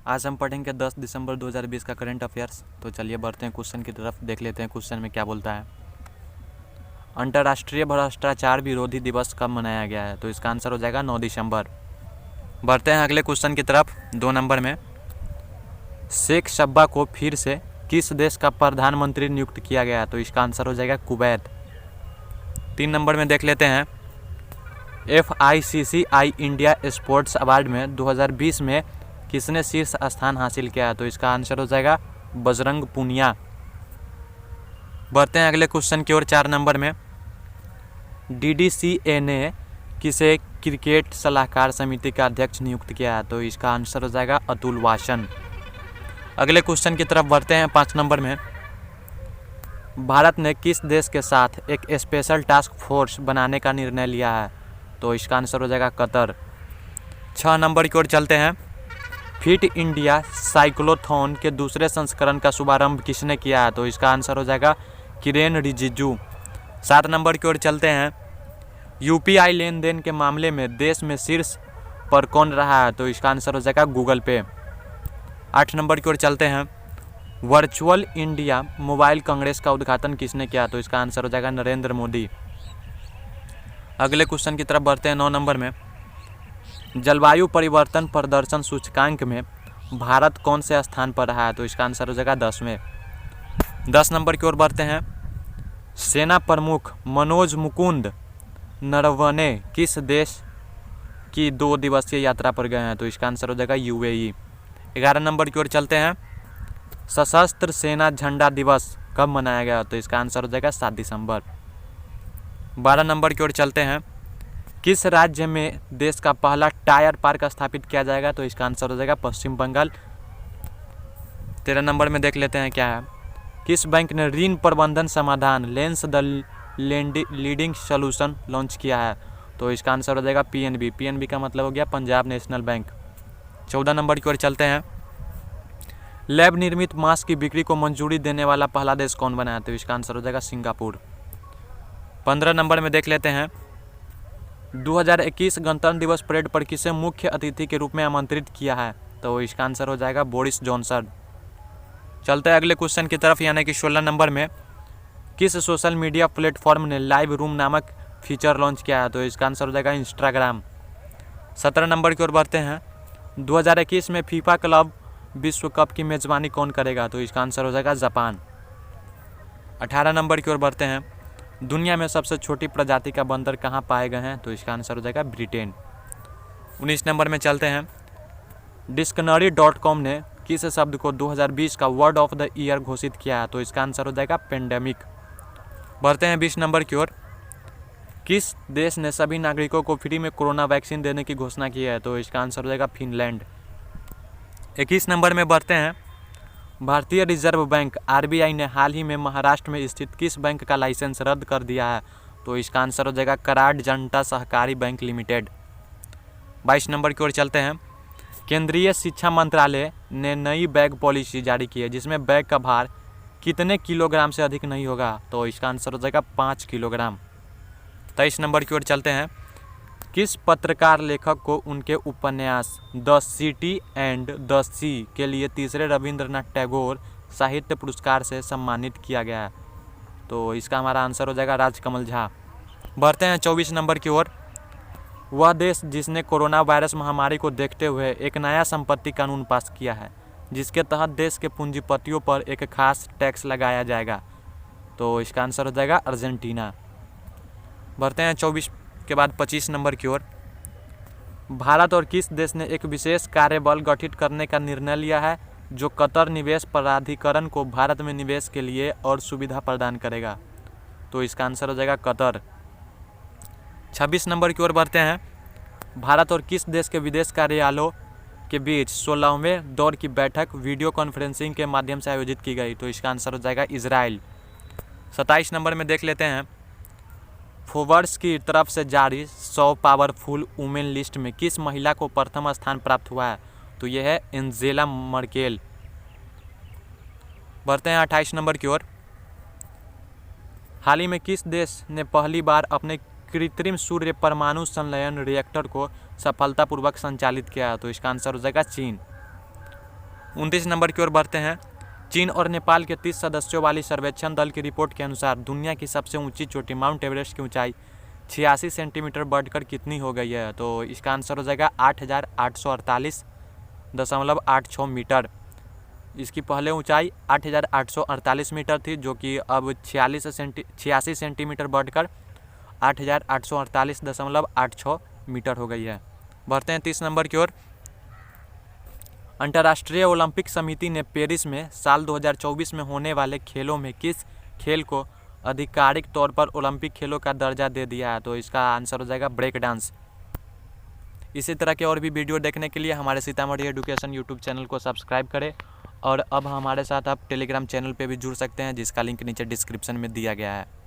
आज हम पढ़ेंगे 10 दिसंबर 2020 का करंट अफेयर्स। तो चलिए बढ़ते हैं क्वेश्चन की तरफ, देख लेते हैं क्वेश्चन में क्या बोलता है। अंतर्राष्ट्रीय भ्रष्टाचार विरोधी दिवस कब मनाया गया है? तो इसका आंसर हो जाएगा 9 दिसंबर। बढ़ते हैं अगले क्वेश्चन की तरफ। 2 नंबर में शेख शब्बा को फिर से किस देश का प्रधानमंत्री नियुक्त किया गया है? तो इसका आंसर हो जाएगा कुवैत। 3 नंबर में देख लेते हैं FICCI इंडिया स्पोर्ट्स अवार्ड में 2020 में किसने शीर्ष स्थान हासिल किया है? तो इसका आंसर हो जाएगा बजरंग पूनिया। बढ़ते हैं अगले क्वेश्चन की ओर। 4 नंबर में DDCA ने किसे क्रिकेट सलाहकार समिति का अध्यक्ष नियुक्त किया है? तो इसका आंसर हो जाएगा अतुल वासन। अगले क्वेश्चन की तरफ बढ़ते हैं। 5 नंबर में भारत ने किस देश के साथ एक स्पेशल टास्क फोर्स बनाने का निर्णय लिया है? तो इसका आंसर हो जाएगा कतर। 6 नंबर की ओर चलते हैं। फिट इंडिया साइक्लोथॉन के दूसरे संस्करण का शुभारंभ किसने किया है? तो इसका आंसर हो जाएगा किरेन रिजिजू। 7 नंबर की ओर चलते हैं। UPI लेन देन के मामले में देश में शीर्ष पर कौन रहा है? तो इसका आंसर हो जाएगा गूगल पे। 8 नंबर की ओर चलते हैं। वर्चुअल इंडिया मोबाइल कांग्रेस का उद्घाटन किसने किया? तो इसका आंसर हो जाएगा नरेंद्र मोदी। अगले क्वेश्चन की तरफ बढ़ते हैं। 9 नंबर में जलवायु परिवर्तन प्रदर्शन सूचकांक में भारत कौन से स्थान पर रहा है? तो इसका आंसर हो जाएगा 10वें। 10 नंबर की ओर बढ़ते हैं। सेना प्रमुख मनोज मुकुंद नरवणे किस देश की 2 दिवसीय यात्रा पर गए हैं? तो इसका आंसर हो जाएगा UAE। 11 नंबर की ओर चलते हैं। सशस्त्र सेना झंडा दिवस कब मनाया गया? तो इसका आंसर हो जाएगा 7 दिसंबर। 12 नंबर की ओर चलते हैं। किस राज्य में देश का पहला टायर पार्क स्थापित किया जाएगा? तो इसका आंसर हो जाएगा पश्चिम बंगाल। 13 नंबर में देख लेते हैं क्या है। किस बैंक ने ऋण प्रबंधन समाधान lens the leading solution launch किया है? तो इसका आंसर हो जाएगा PNB। PNB का मतलब हो गया पंजाब नेशनल बैंक। 14 नंबर की ओर चलते हैं। लैब निर्मित मास्क की बिक्री को मंजूरी देने वाला पहला देश कौन बना है? तो इसका आंसर हो जाएगा सिंगापुर। 15 नंबर में देख लेते हैं। 2021 गणतंत्र दिवस परेड पर किसे मुख्य अतिथि के रूप में आमंत्रित किया है? तो इसका आंसर हो जाएगा बोरिस जॉनसन। चलते हैं अगले क्वेश्चन की तरफ, यानी कि 16 नंबर में किस सोशल मीडिया प्लेटफॉर्म ने लाइव रूम नामक फीचर लॉन्च किया है? तो इसका आंसर हो जाएगा इंस्टाग्राम। 17 नंबर की ओर बढ़ते हैं। 2021 में फीफा क्लब विश्व कप की मेजबानी कौन करेगा? तो इसका आंसर हो जाएगा जापान। 18 नंबर की ओर बढ़ते हैं। दुनिया में सबसे छोटी प्रजाति का बंदर कहाँ पाए गए हैं? तो इसका आंसर हो जाएगा ब्रिटेन। 19 नंबर में चलते हैं। डिक्शनरी.com ने किस शब्द को 2020 का वर्ड ऑफ द ईयर घोषित किया है? तो इसका आंसर हो जाएगा पेंडेमिक। बढ़ते हैं 20 नंबर की ओर। किस देश ने सभी नागरिकों को फ्री में कोरोना वैक्सीन देने की घोषणा की है? तो इसका आंसर हो जाएगा फिनलैंड। 21 नंबर में बढ़ते हैं। भारतीय रिजर्व बैंक RBI ने हाल ही में महाराष्ट्र में स्थित किस बैंक का लाइसेंस रद्द कर दिया है? तो इसका आंसर हो जाएगा कराड़ जनता सहकारी बैंक लिमिटेड। 22 नंबर की ओर चलते हैं। केंद्रीय शिक्षा मंत्रालय ने नई बैग पॉलिसी जारी की है जिसमें बैग का भार कितने किलोग्राम से अधिक नहीं होगा? तो इसका आंसर हो जाएगा 5 किलोग्राम। 23 नंबर की ओर चलते हैं। किस पत्रकार लेखक को उनके उपन्यास द सिटी एंड द सी के लिए 3रे रविंद्रनाथ टैगोर साहित्य पुरस्कार से सम्मानित किया गया है? तो इसका हमारा आंसर हो जाएगा राजकमल झा। बढ़ते हैं 24 नंबर की ओर। वह देश जिसने कोरोना वायरस महामारी को देखते हुए एक नया संपत्ति कानून पास किया है जिसके तहत देश के पूंजीपतियों पर एक खास टैक्स लगाया जाएगा? तो इसका आंसर हो जाएगा अर्जेंटीना। बढ़ते हैं 24 के बाद 25 नंबर की ओर। भारत और किस देश ने एक विशेष कार्यबल गठित करने का निर्णय लिया है जो कतर निवेश प्राधिकरण को भारत में निवेश के लिए और सुविधा प्रदान करेगा? तो इसका आंसर हो जाएगा कतर। 26 नंबर की ओर बढ़ते हैं। भारत और किस देश के विदेश कार्यालयों के बीच 16वें दौर की बैठक वीडियो कॉन्फ्रेंसिंग के माध्यम से आयोजित की गई? तो इसका आंसर हो जाएगा इजराइल। 27 नंबर में देख लेते हैं। फोर्ब्स की तरफ से जारी 100 पावरफुल वुमेन लिस्ट में किस महिला को प्रथम स्थान प्राप्त हुआ है? तो यह है एंजेला मर्केल। बढ़ते हैं 28 नंबर की ओर। हाल ही में किस देश ने पहली बार अपने कृत्रिम सूर्य परमाणु संलयन रिएक्टर को सफलतापूर्वक संचालित किया? तो इसका आंसर हो जाएगा चीन। 29 नंबर की ओर बढ़ते हैं। चीन और नेपाल के 30 सदस्यों वाली सर्वेक्षण दल की रिपोर्ट के अनुसार दुनिया की सबसे ऊंची चोटी माउंट एवरेस्ट की ऊंचाई 86 सेंटीमीटर बढ़कर कितनी हो गई है? तो इसका आंसर हो जाएगा 8,848.86 मीटर। इसकी पहले ऊंचाई 8,848 मीटर थी, जो कि अब 86 सेंटीमीटर बढ़कर 8,848.86 मीटर हो गई है। बढ़ते हैं 30 नंबर की ओर। अंतर्राष्ट्रीय ओलंपिक समिति ने पेरिस में साल 2024 में होने वाले खेलों में किस खेल को आधिकारिक तौर पर ओलंपिक खेलों का दर्जा दे दिया है? तो इसका आंसर हो जाएगा ब्रेक डांस। इसी तरह के और भी वीडियो देखने के लिए हमारे सीतामढ़ी एजुकेशन यूट्यूब चैनल को सब्सक्राइब करें, और अब हमारे साथ आप टेलीग्राम चैनल पे भी जुड़ सकते हैं, जिसका लिंक नीचे डिस्क्रिप्शन में दिया गया है।